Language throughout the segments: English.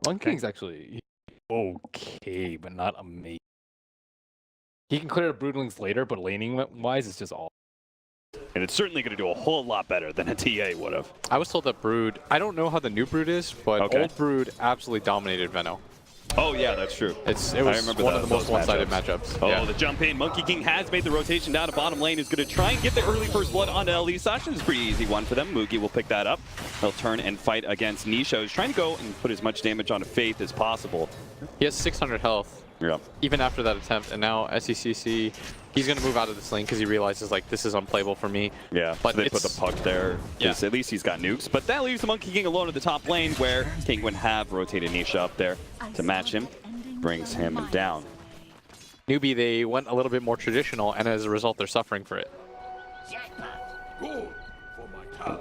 Monkey King's actually okay, but not amazing. He can clear Broodlings later, but laning-wise, it's just all. And it's certainly going to do a whole lot better than a TA would have. I was told that Brood, I don't know how the new Brood is, but old Brood absolutely dominated Veno. Oh yeah, that's true. It was one of the most one-sided matchups. Oh, the jump in. Monkey King has made the rotation down to bottom lane. Is going to try and get the early first blood onto lisasH. It's a pretty easy one for them. Moogy will pick that up. He'll turn and fight against Nisha, who's trying to go and put as much damage onto Faith as possible. He has 600 health. Yeah. Even after that attempt, and now Sccc, he's going to move out of this lane because he realizes, like, this is unplayable for me. Yeah, but so they put the puck there, because at least he's got nukes. But that leaves the Monkey King alone at the top lane, where Kinguin have rotated Nisha up there to match him. Brings him down. Newbee, they went a little bit more traditional, and as a result, they're suffering for it.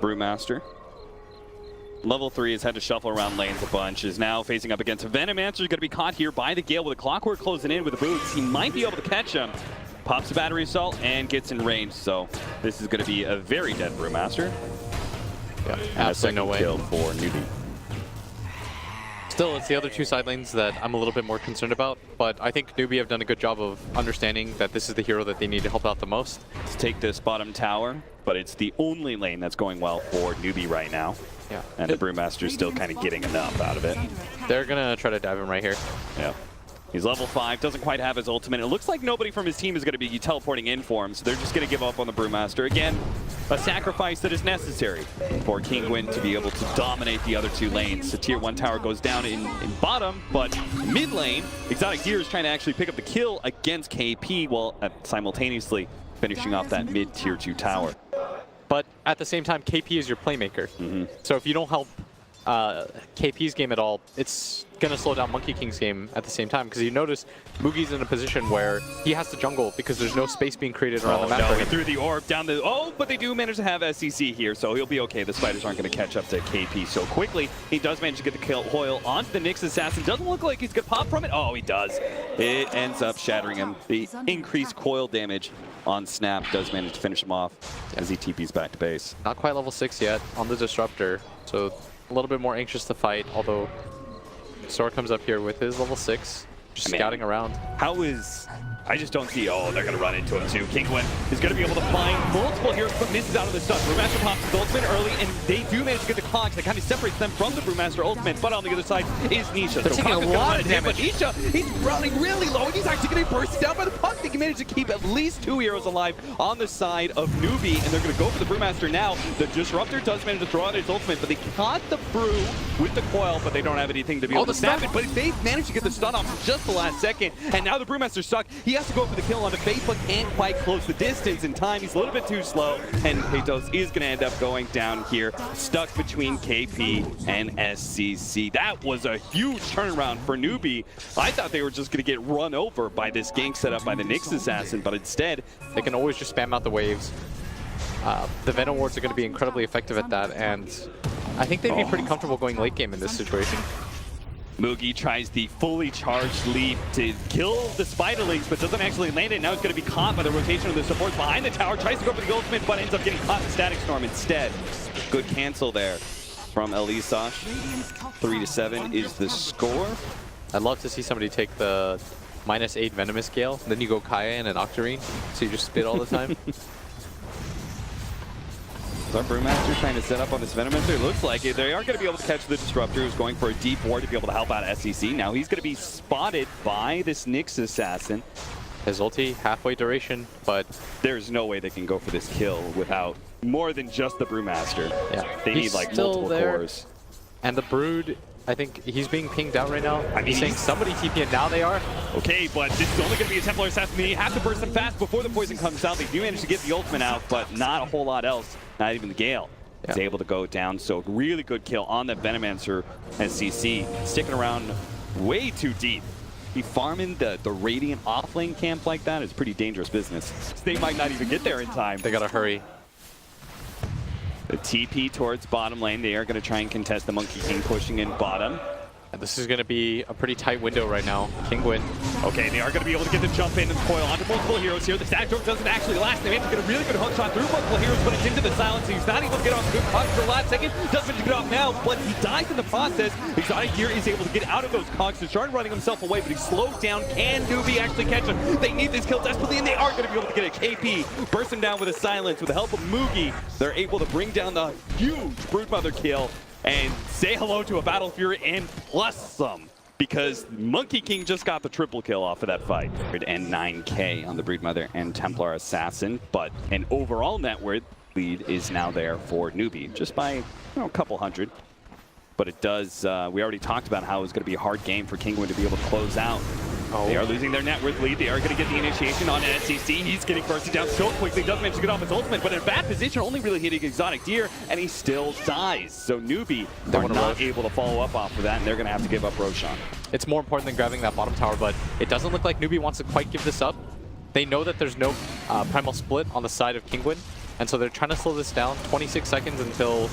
Brewmaster. Level 3 has had to shuffle around lanes a bunch, is now facing up against Venomancer, going to be caught here by the Gale with a Clockwork closing in with the boots. He might be able to catch him. Pops a battery assault and gets in range, so this is going to be a very dead Brewmaster. Yeah, and absolutely no way. Kill for Newbee. Still, it's the other two side lanes that I'm a little bit more concerned about, but I think Newbee have done a good job of understanding that this is the hero that they need to help out the most. Let's take this bottom tower, but it's the only lane that's going well for Newbee right now. Yeah. And the Brewmaster's still kind of getting enough out of it. They're going to try to dive him right here. Yeah. He's level 5, doesn't quite have his ultimate. It looks like nobody from his team is going to be teleporting in for him, so they're just going to give up on the Brewmaster. Again, a sacrifice that is necessary for Kinguin to be able to dominate the other two lanes. The tier 1 tower goes down in bottom, but mid lane, Exotic Gear is trying to actually pick up the kill against KP while simultaneously finishing off that mid tier 2 tower. But at the same time, KP is your playmaker. So if you don't help KP's game at all, it's going to slow down Monkey King's game at the same time, because you notice Moogy's in a position where he has to jungle because there's no space being created around the map. No, he threw the orb down the... Oh, but they do manage to have Sccc here, so he'll be okay. The spiders aren't going to catch up to KP so quickly. He does manage to get the kill Hoyle onto the Nyx Assassin. Doesn't look like he's going to pop from it. Oh, he does. It ends up shattering him. The increased coil damage on Snap does manage to finish him off as he TPs back to base. Not quite level 6 yet on the Disruptor, so a little bit more anxious to fight, although Sor comes up here with his level 6, just scouting around. How is... I just don't see... Oh, they're going to run into him too. Kinguin is going to be able to find multiple heroes, but misses out of the stun. Brewmaster pops his ultimate early, and they do manage to get the clogs that kind of separates them from the Brewmaster ultimate, but on the other side is Nisha. They're taking a lot of damage. But Nisha, he's running really low, and he's actually going to be bursted down by the puck. They can manage to keep at least 2 heroes alive on the side of Newbee, and they're going to go for the Brewmaster now. The Disruptor does manage to throw out his ultimate, but they caught the Brew with the coil, but they don't have anything to be able to snap it. But they managed to get the stun off in just the last second, and now the Brewmaster's stuck. He has to go for the kill on the Faith, but can't quite close the distance in time. He's a little bit too slow, and Patos is going to end up going down here, stuck between KP and Sccc. That was a huge turnaround for Newbee. I thought they were just going to get run over by this gank set up by the Nyx Assassin, but instead, they can always just spam out the waves. The Venom wards are going to be incredibly effective at that, and I think they'd be pretty comfortable going late game in this situation. Moogy tries the fully charged leap to kill the Spiderlings, but doesn't actually land it. Now he's going to be caught by the rotation of the supports behind the tower. Tries to go for the ultimate, but ends up getting caught in the Static Storm instead. Good cancel there from lisasH. 3-7 is the score. I'd love to see somebody take the -8 Venomous Gale, then you go Kaya and an Octarine, so you just spit all the time. Is our Brewmaster trying to set up on this Venomancer? It looks like it. They are going to be able to catch the Disruptor, who's going for a deep ward to be able to help out Sccc. Now he's going to be spotted by this Nyx Assassin. His ulti, halfway duration, but there's no way they can go for this kill without more than just the Brewmaster. Yeah. They need like multiple cores. And the Brood, I think he's being pinged out right now. I mean, he's saying somebody TP, and now they are. Okay, but this is only going to be a Templar Assassin. They have to burst them fast before the poison comes out. They do manage to get the ultimate out, but not a whole lot else. Not even the Gale is able to go down. So really good kill on that Venomancer. Sccc sticking around way too deep. He farming the Radiant offlane camp like that is pretty dangerous business. They might not even get there in time. They got to hurry. The TP towards bottom lane. They are going to try and contest the Monkey King pushing in bottom. And this is going to be a pretty tight window right now. Kinguin. Okay, they are going to be able to get the jump in and coil onto multiple heroes here. The stack drone doesn't actually last. They managed to get a really good hook shot through multiple heroes, but it's into the silence. He's not able to get off the good cogs for the last second. Doesn't manage to get off now, but he dies in the process. Exotic Gear is able to get out of those cogs to start running himself away, but he's slowed down. Can Newbee actually catch him? They need this kill desperately, and they are going to be able to get it. KP burst him down with a silence. With the help of Moogy, they're able to bring down the huge Broodmother kill and say hello to a Battle Fury and plus some. Because Monkey King just got the triple kill off of that fight. And 9K on the Broodmother and Templar Assassin, but an overall net worth lead is now there for Newbee, just by a couple hundred. But it does, we already talked about how it was going to be a hard game for Kinguin to be able to close out. They are losing their net worth lead. They are going to get the initiation on Sccc. He's getting bursted down so quickly. Doesn't manage to get off his ultimate, but in a bad position, only really hitting Exotic Deer, and he still dies. So Newbee are not able to follow up off of that, and they're going to have to give up Roshan. It's more important than grabbing that bottom tower, but it doesn't look like Newbee wants to quite give this up. They know that there's no primal split on the side of Kinguin, and so they're trying to slow this down. 26 seconds until...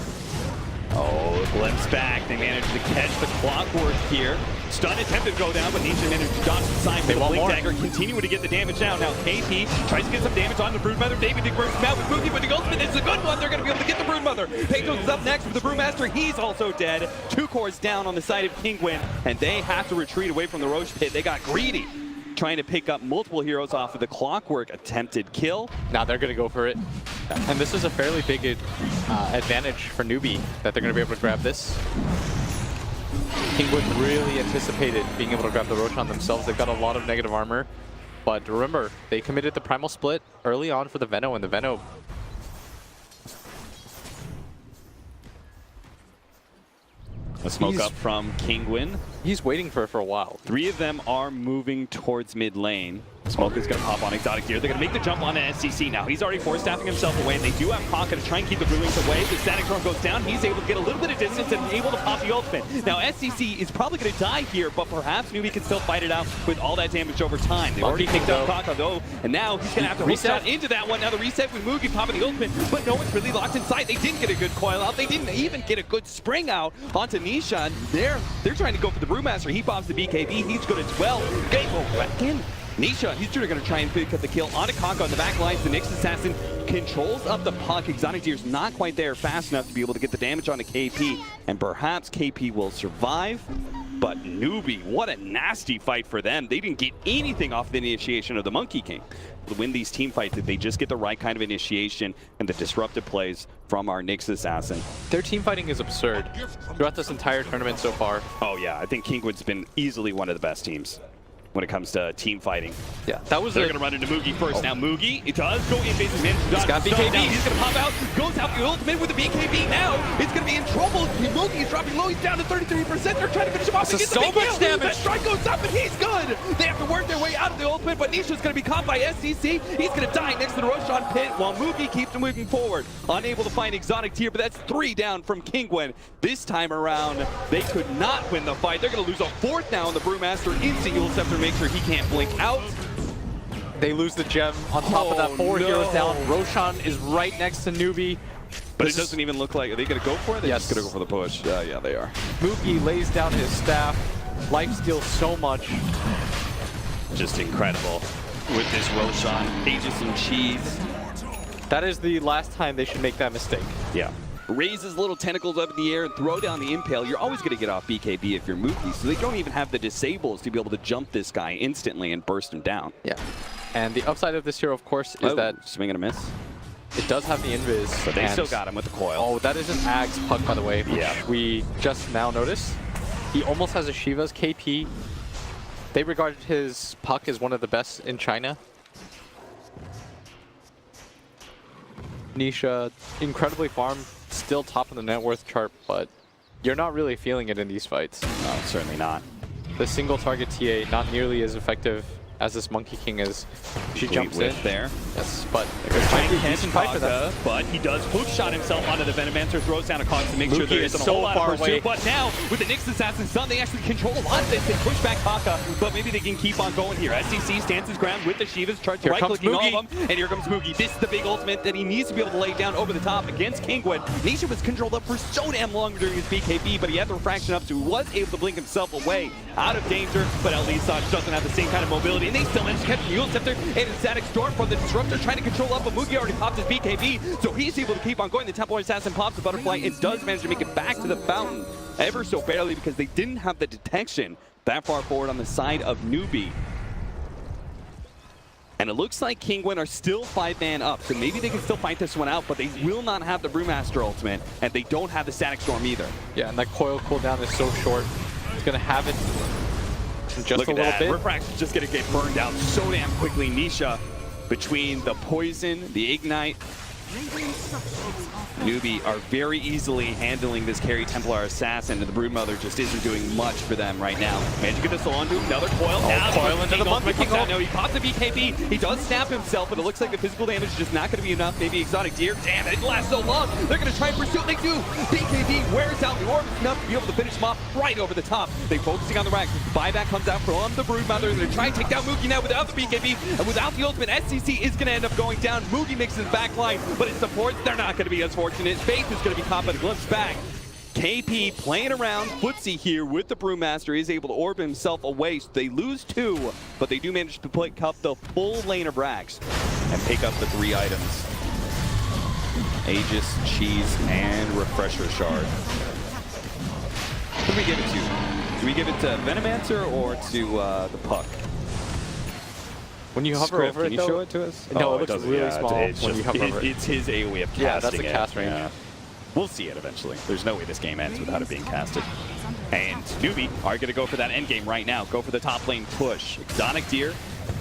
Oh, glimpse back. They managed to catch the clockwork here. Stun attempted to go down, but Nisha managed to dodge the side with the Blink Dagger, continuing to get the damage down. Now KP tries to get some damage on the Broodmother. David bursts him out with Moogy, but the ultimate is a good one. They're going to be able to get the Broodmother. Patos is up next with the Brewmaster. He's also dead. 2 cores down on the side of Kinguin, and they have to retreat away from the Roche Pit. They got greedy, trying to pick up multiple heroes off of the clockwork attempted kill. Now they're going to go for it. And this is a fairly big advantage for Newbee, that they're going to be able to grab this. Kinguin really anticipated being able to grab the Roshan themselves. They've got a lot of negative armor. But remember, they committed the primal split early on for the Veno, and the Veno... A smoke up from Kinguin. He's waiting for it for a while. 3 of them are moving towards mid lane. Smoke is going to pop on Exotic Gear. They're going to make the jump on Sccc now. He's already force staffing himself away. They do have KaKa to try and keep the Brewlings away. The static drone goes down. He's able to get a little bit of distance and able to pop the ultimate. Now Sccc is probably going to die here, but perhaps Newbee can still fight it out with all that damage over time. They already picked up KaKa though, and now he's going to have to reset into that one. Now the reset with Moogy popping the ultimate, but no one's really locked in sight. They didn't get a good coil out. They didn't even get a good spring out onto Nisha. They're trying to go for the Brewmaster. He pops the BKB. He's good as well. Game back in. Nisha, he's going to try and pick up the kill onto KaKa on the back lines. The Nyx Assassin controls up the puck. Exotic Deer's not quite there fast enough to be able to get the damage onto KP, and perhaps KP will survive. But Newbee, what a nasty fight for them. They didn't get anything off the initiation of the Monkey King. To win these team fights, if they just get the right kind of initiation and the disruptive plays from our Nyx Assassin. Their team fighting is absurd throughout this entire tournament so far. Oh yeah, I think Kinguin's been easily one of the best teams when it comes to team fighting. Yeah, that was They're going to run into Moogy first. Now Moogy, it does go in base. He's got BKB. He's going to pop out, goes out the ultimate with the BKB. Now it's going to be in trouble. Moogy is dropping low. He's down to 33%. They're trying to finish him off. This is so much damage. That strike goes up and he's good. They have to work their way out of the ultimate, but Nisha's going to be caught by Sccc. He's going to die next to the Roshan pit while Moogy keeps moving forward. Unable to find Exotic Tier, but that's 3 down from Kinguin. This time around, they could not win the fight. They're going to lose a 4th now on the Brewmaster. Instant You'll have to make sure he can't blink out. They lose the gem on top of that. 4 heroes down. Roshan is right next to Newbee. But it doesn't even look like, are they going to go for it? They're just going to go for the push. Yeah, they are. Moogy lays down his staff. Life steals so much. Just incredible with this Roshan. Aegis and cheese. That is the last time they should make that mistake. Yeah. Raise his little tentacles up in the air and throw down the impale. You're always going to get off BKB if you're Moogy, so they don't even have the disables to be able to jump this guy instantly and burst him down. Yeah. And the upside of this hero, of course, is that swing and a miss. It does have the invis. But they still got him with the coil. Oh, that is an Ag's puck, by the way. Yeah. We just now noticed. He almost has a Shiva's KP. They regarded his puck as one of the best in China. Nisha, incredibly farmed, still top of the net worth chart, but you're not really feeling it in these fights. No, certainly not. The single target TA, not nearly as effective as this Monkey King is. She Complete jumps whiff in. there. Yes, but Trying to catch decent fight for them. KaKa, but he does hook shot himself onto the Venomancer, throws down a Cox to make sure Moogy there is isn't a so whole lot far of pursuit. away. But now, with the Nyx Assassin's Son, they actually control a lot of this. They push back KaKa, but maybe they can keep on going here. Sccc stands his ground with the Shivas, starts Here comes right-clicking all of Moogy. them, and here comes Moogy. This is the big ultimate that he needs to be able to lay down over the top against Kinguin. Nisha was controlled up for so damn long during his BKB, but he had the refraction up, so he was able to blink himself away out of danger, but at least doesn't have the same kind of mobility, and they still managed to catch the Mule Scepter and a static storm from the Disruptor trying to control up, but Moogy already popped his BKB, so he's able to keep on going. The Templar Assassin pops the Butterfly and does manage to make it back to the fountain, ever so barely, because they didn't have the detection that far forward on the side of Newbee. And it looks like Kinguin are still 5-man up, so maybe they can still fight this one out, but they will not have the Brewmaster ultimate, and they don't have the Static Storm either. Yeah, and that coil cooldown is so short. He's gonna have it just Look a at little that. bit. Refract's just gonna get burned out so damn quickly. Nisha, between the poison, the ignite, Newbee are very easily handling this carry Templar Assassin, and the Broodmother just isn't doing much for them right now. Managed to get this onto another coil. Now coil into the Monkey King. No, he pops the BKB. He does snap himself, but it looks like the physical damage is just not going to be enough. Maybe Exotic Deer. Damn, it lasts so long. They're going to try and pursue it. They do. BKB wears out the orb enough to be able to finish him off right over the top. They're focusing on the rack. Buyback comes out from the Broodmother. They're going to try and take down Moogy now without the BKB. And without the ultimate, Sccc is going to end up going down. Moogy makes his back line, but his supports, they're not going to be as fortunate. Faith is going to be caught by the glimpse back. KP playing around footsie here with the Brewmaster is able to orb himself away. So they lose 2, but they do manage to pick up the full lane of racks and pick up the 3 items. Aegis, Cheese, and Refresher Shard. Who do we give it to? Do we give it to Venomancer or to the Puck? When you hover Script, over can it, you though, show it to us? No, Oh, it looks doesn't, really yeah, small it's when you just- hover over it. It's his AoE of casting. Yeah, that's the cast range. Yeah. We'll see it eventually. There's no way this game ends without it being casted. And Newbee are going to go for that end game right now. Go for the top lane push. Exotic Deer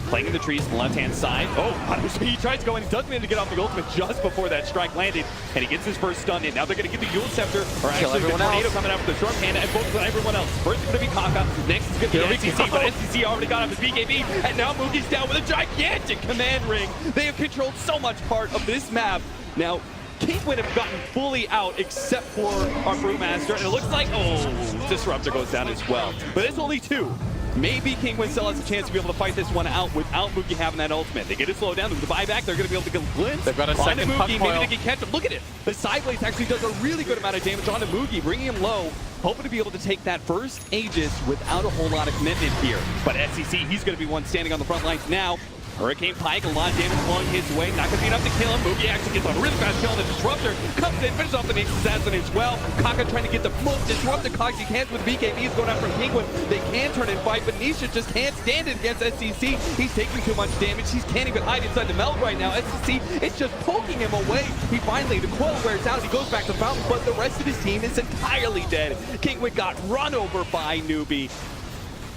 playing in the trees on the left-hand side. Oh, he tries to go in. He does manage to get off the ultimate just before that strike landed. And he gets his first stun in. Now they're going to get the Yule Scepter. Or actually, the Tornado coming out with the Short Panda and focus on everyone else. First is going to be KaKa. Next is going to be Sccc. But Sccc already got off his BKB. And now Moogy's down with a gigantic command ring. They have controlled so much part of this map. Now, Kinguin have gotten fully out except for our Brewmaster, and it looks like, oh, Disruptor goes down as well. But it's only 2. Maybe Kinguin still has a chance to be able to fight this one out without Moogy having that ultimate. They get it slowed down with the buyback. They're going to be able to get a glimpse. They've got a second onto puck Moogy. coil. Maybe they can catch him. Look at it. The Sideblades actually does a really good amount of damage onto Moogy, bringing him low. Hoping to be able to take that first Aegis without a whole lot of commitment here. But Sccc, he's going to be one standing on the front lines now. Hurricane Pike, a lot of damage flowing his way. Not going to be enough to kill him. Moogy actually gets a really fast kill on the Disruptor. Comes in, finishes off the Nyx Assassin as well. KaKa trying to get the most disruptive cogs he can with BKB. He's going after Kinguin. They can turn and fight, but Nisha just can't stand it against Sccc. He's taking too much damage. He can't even hide inside the meld right now. Sccc, it's just poking him away. He finally, the coil wears out. He goes back to Fountain, but the rest of his team is entirely dead. Kinguin got run over by Newbee.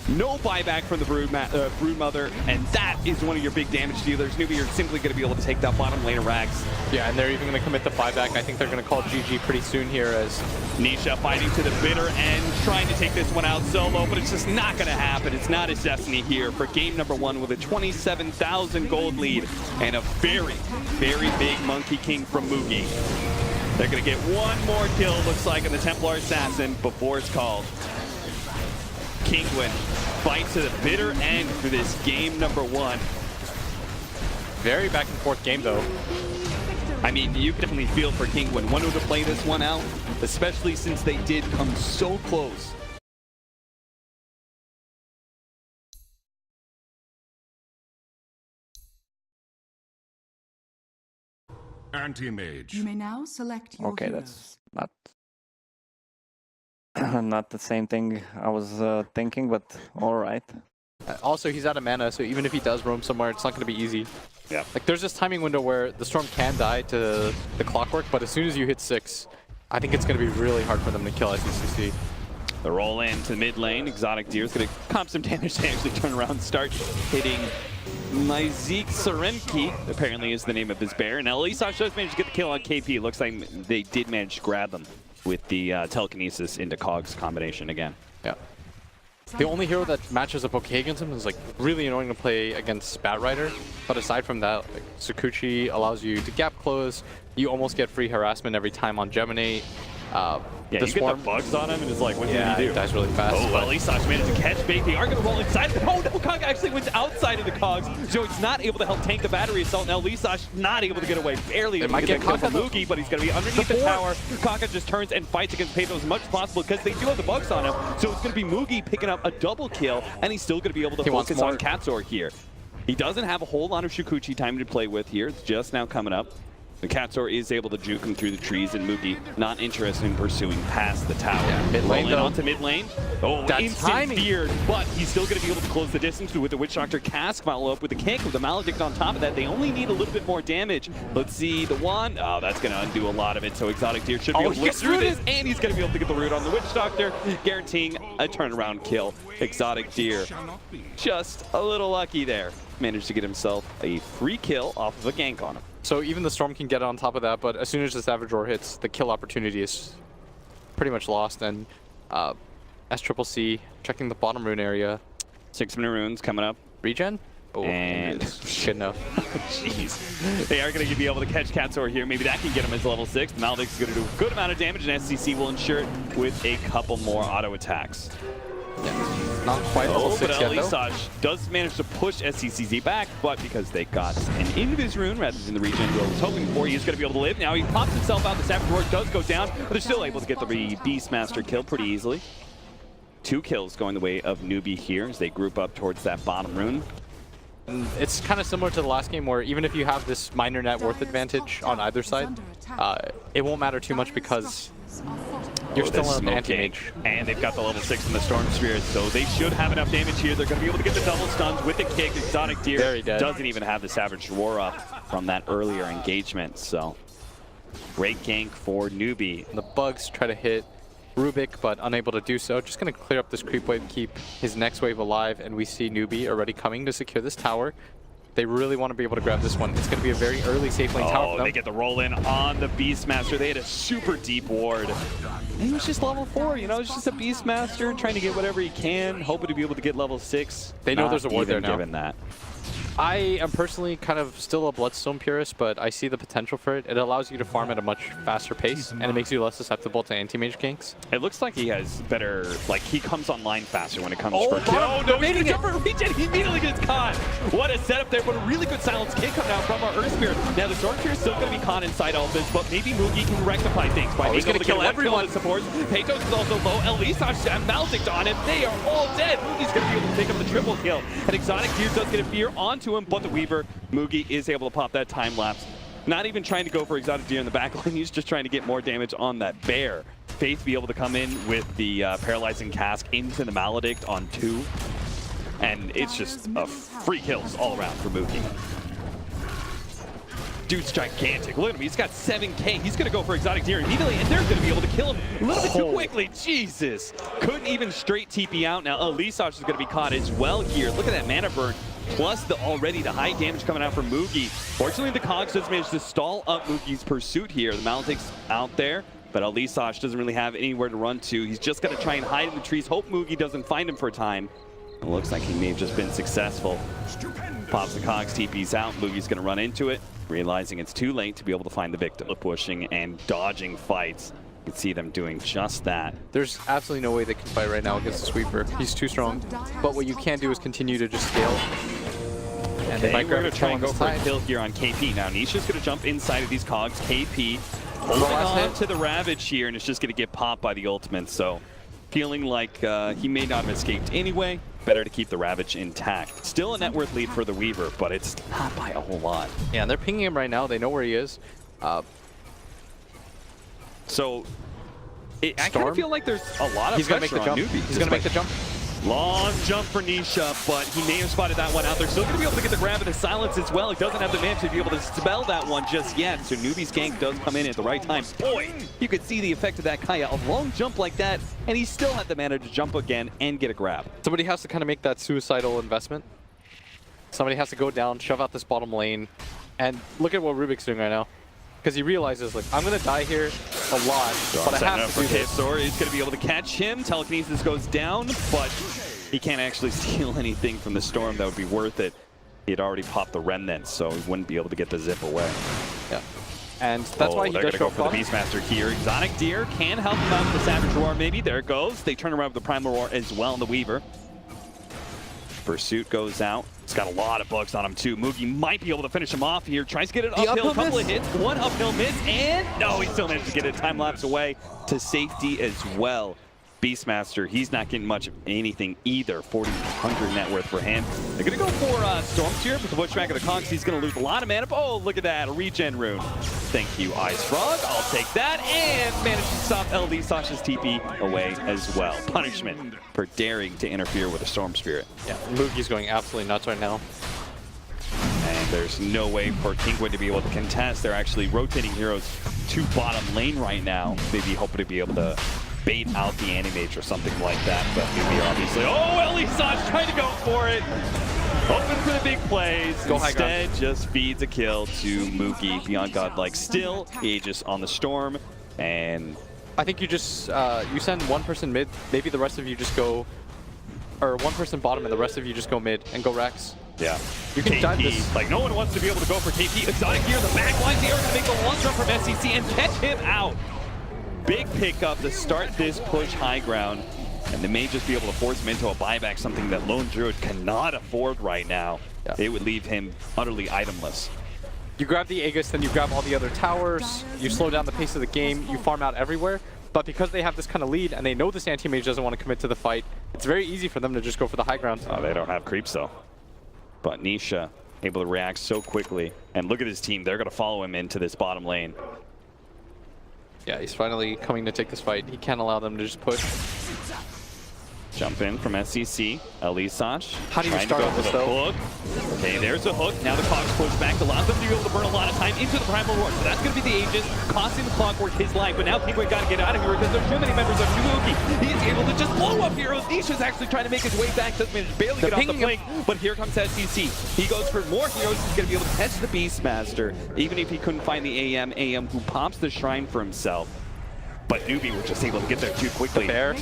No buyback from the Broodmother, and that is one of your big damage dealers. Newbee are simply going to be able to take that bottom lane of Rags. Yeah, and they're even going to commit the buyback. I think they're going to call GG pretty soon here as Nisha fighting to the bitter end, trying to take this one out solo, but it's just not going to happen. It's not his destiny here for game number 1 with a 27,000 gold lead and a very, very big Monkey King from Moogy. They're going to get one more kill, looks like, in the Templar Assassin before it's called. Kinguin fight to the bitter end for this game number 1. very back and forth game though. I mean, you can definitely feel for Kinguin wanting to play this one out, especially since they did come so close. Anti-mage. You may now select your Okay, hero. that's not not the same thing I was thinking, but all right. Also, he's out of mana, so even if he does roam somewhere, it's not going to be easy. Yeah. Like, there's this timing window where the Storm can die to the Clockwork, but as soon as you hit 6, I think it's going to be really hard for them to kill Sccc. The roll in to mid lane. Exotic Deer is going to comp some damage to actually turn around and start hitting Myzik Serenki, apparently is the name of his bear. Now, lisasH does manage to get the kill on KP. Looks like they did manage to grab them with the telekinesis into Cogs combination again. Yeah. The only hero that matches up okay against him is like really annoying to play against Batrider. But aside from that, like Sccc allows you to gap close. You almost get free harassment every time on Geminate. Yeah, you get the bugs on him, and it's like, what yeah, did he do? He dies really fast. Oh, well, lisasH managed to catch bait. They are going to roll inside. Oh, no, KaKa actually went outside of the cogs, so it's not able to help tank the battery assault. Now, lisasH not able to get away. Barely able to get kill from Moogy, but he's going to be underneath the tower. KaKa just turns and fights against Patos as much as possible because they do have the bugs on him. So it's going to be Moogy picking up a double kill, and he's still going to be able to focus on Kacor here. He doesn't have a whole lot of Sccc time to play with here. It's just now coming up. The Kacor is able to juke him through the trees, and Moogy not interested in pursuing past the tower. Yeah, mid lane though. Onto mid lane. Oh, that instant timing. feared, but he's still going to be able to close the distance with the Witch Doctor. Cask follow up with the kick with the Maledict on top of that. They only need a little bit more damage. Let's see the wand. Oh, that's going to undo a lot of it. So Exotic Deer should be able to look through this, and he's going to be able to get the root on the Witch Doctor, guaranteeing a turnaround kill. Exotic Deer just a little lucky there. Managed to get himself a free kill off of a gank on him. So even the Storm can get on top of that, but as soon as the Savage Roar hits, the kill opportunity is pretty much lost. And Sccc checking the bottom rune area. 6-minute runes coming up. Regen? Oh, and good enough. Jeez. They are going to be able to catch Kacor here. Maybe that can get him as level 6. Maledict is going to do a good amount of damage, and Sccc will ensure it with a couple more auto attacks. Yeah. Not quite level 6 but yet, though. lisasH does manage to push Sccc back, but because they got an Invis rune rather than the regen Will was hoping for, he's going to be able to live. Now he pops himself out. The Savage Roar does go down, but they're still able to get the Beastmaster kill pretty easily. 2 kills going the way of Newbee here as they group up towards that bottom rune. It's kind of similar to the last game where even if you have this minor net worth advantage on either side, it won't matter too much because you're still an anti-mage. And they've got the level 6 in the Storm Spirit, so they should have enough damage here. They're going to be able to get the double stuns with the kick. Exotic Deer doesn't even have the Savage Roar up from that earlier engagement, so great gank for Newbee. The bugs try to hit Rubik, but unable to do so. Just going to clear up this creep wave, keep his next wave alive, and we see Newbee already coming to secure this tower. They really want to be able to grab this one. It's going to be a very early safe lane tower for them. They get the roll in on the Beastmaster. They had a super deep ward. And he was just level 4, you know, it's just a Beastmaster trying to get whatever he can, hoping to be able to get level 6. They know there's a ward there now. Given that. I am personally kind of still a Bloodstone purist, but I see the potential for it. It allows you to farm at a much faster pace, and it makes you less susceptible to anti-mage ganks. It looks like he has better, like he comes online faster when it comes Oh, for kill. no, No, he's gonna jump for regen. He immediately gets caught. What a setup there, but a really good silence kick coming out from our Earth Spirit. Now the Storm Spirit is still going to be caught inside all of this, but maybe Moogy can rectify things by being able to kill everyone. Supports. Patos is also low. lisasH and Maledict on him. They are all dead. Moogy's going to be able to pick up the triple kill. And Exotic Deer does get a fear onto him, but the Weaver, Moogy is able to pop that time lapse. Not even trying to go for Exotic Deer in the back line, he's just trying to get more damage on that bear. Faith be able to come in with the Paralyzing Cask into the Maledict on 2. And it's just free kills all around for Moogy. Dude's gigantic. Look at him, he's got 7K. He's gonna go for Exotic Deer immediately, and they're gonna be able to kill him a little bit too quickly. Jesus. Couldn't even straight TP out. Now lisasH is gonna be caught as well here. Look at that mana burn. Plus the high damage coming out from Moogy. Fortunately, the Cogs does manage to stall up Moogy's pursuit here. The Maledict's out there, but lisasH doesn't really have anywhere to run to. He's just gonna try and hide in the trees, hope Moogy doesn't find him for a time. It looks like he may have just been successful. Pops the Cogs, TP's out. Moogy's gonna run into it, realizing it's too late to be able to find the victim. Pushing and dodging fights. You can see them doing just that. There's absolutely no way they can fight right now against the Sweeper. He's too strong. But what you can do is continue to just scale. And okay, we're going to try and go for a kill here on KP. Now, Nisha's going to jump inside of these cogs. KP holding on to the Ravage here, and it's just going to get popped by the ultimate. So, feeling like he may not have escaped anyway. Better to keep the Ravage intact. Still a net worth lead for the Weaver, but it's not by a whole lot. Yeah, and they're pinging him right now. They know where he is. So, I kind of feel like there's a lot of pressure on Newbee. He's going to make the jump. Long jump for Nisha, but he may have spotted that one out. They're still going to be able to get the grab and the silence as well. He doesn't have the man to be able to spell that one just yet. So Newbee's gank does come in at the right time. Boy, you could see the effect of that Kaya. A long jump like that, and he still had the mana to jump again and get a grab. Somebody has to kind of make that suicidal investment. Somebody has to go down, shove out this bottom lane, and look at what Rubik's doing right now. Because he realizes, like, I'm going to die here a lot, but I have to do this. He's going to be able to catch him. Telekinesis goes down, but he can't actually steal anything from the Storm that would be worth it. He had already popped the Remnant, so he wouldn't be able to get the zip away. Yeah. And that's why he they're does gonna go show for the Beastmaster here. Exotic Deer can help him out with the Savage Roar, maybe. There it goes. They turn around with the Primal Roar as well in the Weaver. Pursuit goes out. It's got a lot of bugs on him too. Moogy might be able to finish him off here. Tries to get it uphill, a couple of hits. One uphill miss, and no, he still managed to get it time lapse away to safety as well. Beastmaster, he's not getting much of anything either. 4,100 net worth for him. They're going to go for Storm Tier with the Bushwhack of the Conks. He's going to lose a lot of mana. Oh, look at that, a regen rune. Thank you, Ice Frog. I'll take that, and manage to stop lisasH's TP away as well. Punishment for daring to interfere with a Storm Spirit. Yeah, Moogy's going absolutely nuts right now. And there's no way for Kinguin to be able to contest. They're actually rotating heroes to bottom lane right now. Maybe hoping to be able to bait out the Animage or something like that, but Newbee obviously, lisasH trying to go for it. Hoping for the big plays. Go high ground. Instead, just feeds a kill to Moogy. Beyond Godlike still, Aegis on the Storm, and I think you just, you send one person mid, maybe the rest of you just go, or one person bottom and the rest of you just go mid and go Rex. yeah. You can dive this. Like, no one wants to be able to go for KP. Exotic here in the back line. They are going to make the long jump from Sccc and catch him out. Big pickup to start this push high ground, and they may just be able to force him into a buyback, something that Lone Druid cannot afford right now. Yeah. It would leave him utterly itemless. You grab the Aegis, then you grab all the other towers, you slow down the pace of the game, you farm out everywhere, but because they have this kind of lead and they know this anti-mage doesn't want to commit to the fight, it's very easy for them to just go for the high ground. Oh, they don't have creeps though. But Nisha able to react so quickly, and look at his team, they're going to follow him into this bottom lane. Yeah, he's finally coming to take this fight. He can't allow them to just push. Jump in from Sccc, lisasH. How do you start with this, a though? hook? Okay, there's a hook. Now the Cogs push back, allows them to be able to burn a lot of time into the Primal Roar. So that's going to be the Aegis, costing the Clockwork his life. But now Kinguin got to get out of here because there's too many members of Moogy. He is able to just blow up heroes. Nisha's actually trying to make his way back. Doesn't manage to barely get off the blink. But here comes Sccc. He goes for more heroes. He's going to be able to catch the Beastmaster. Even if he couldn't find the AM who pops the Shrine for himself. But Newbee was just able to get there too quickly. Bear.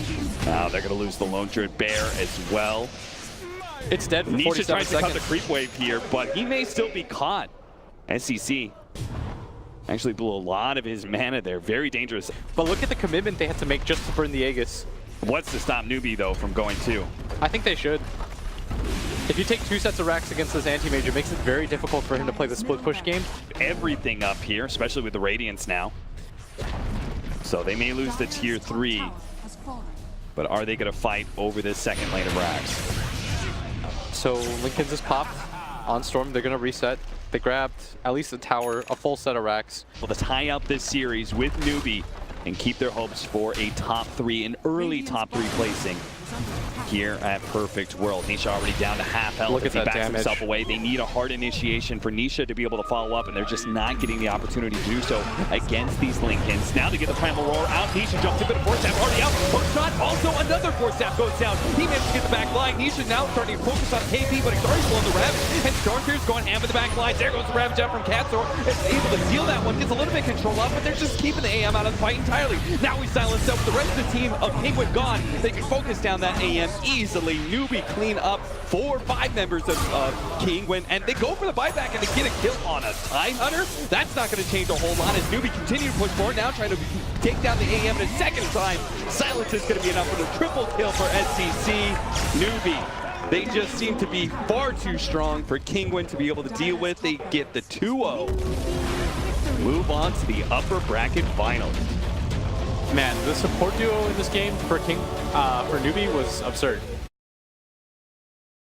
Now they're going to lose the Lone Druid Bear as well. It's dead for Nisha 47 tries to cut seconds. the creep wave here, but he may still be caught. Sccc actually blew a lot of his mana there. Very dangerous. But look at the commitment they had to make just to burn the Aegis. What's to stop Newbee, though, from going two? I think they should. If you take 2 sets of racks against this anti-mage, it makes it very difficult for him to play the split push game. Everything up here, especially with the Radiance now. So they may lose the tier 3, but are they going to fight over this second lane of racks? So Linken's is popped on Storm. They're going to reset. They grabbed at least a tower, a full set of racks. Well, to tie up this series with Newbee and keep their hopes for a top 3, an early top 3 placing here at Perfect World. Nisha already down to half health. Look as at he that backs damage. himself away. They need a hard initiation for Nisha to be able to follow up, and they're just not getting the opportunity to do so against these Linkens. Now to get the Primal Roar out, Nisha jumps in, but a Force Staff already out. Hook shot, also another Force Staff goes down. He managed to get the back line. Nisha now starting to focus on KP, but he's already blown the Ravage, and Stormbeard's going ham in the back line. There goes the Ravage out from Kacor. It's able to steal that one, gets a little bit of control up, but they're just keeping the AM out of the fight entirely. Now we silence up with the rest of the team of Kinguin gone. They can focus down that AM easily. Newbee clean up 4 or 5 members of Kinguin, and they go for the buyback and they get a kill on a Tidehunter. That's not going to change a whole lot as Newbee continue to push forward, now trying to take down the AM in a second time. Silence is going to be enough for the triple kill for Sccc. Newbee, they just seem to be far too strong for Kinguin to be able to deal with. They get the 2-0. Move on to the upper bracket finals. Man, the support duo in this game for Newbee was absurd.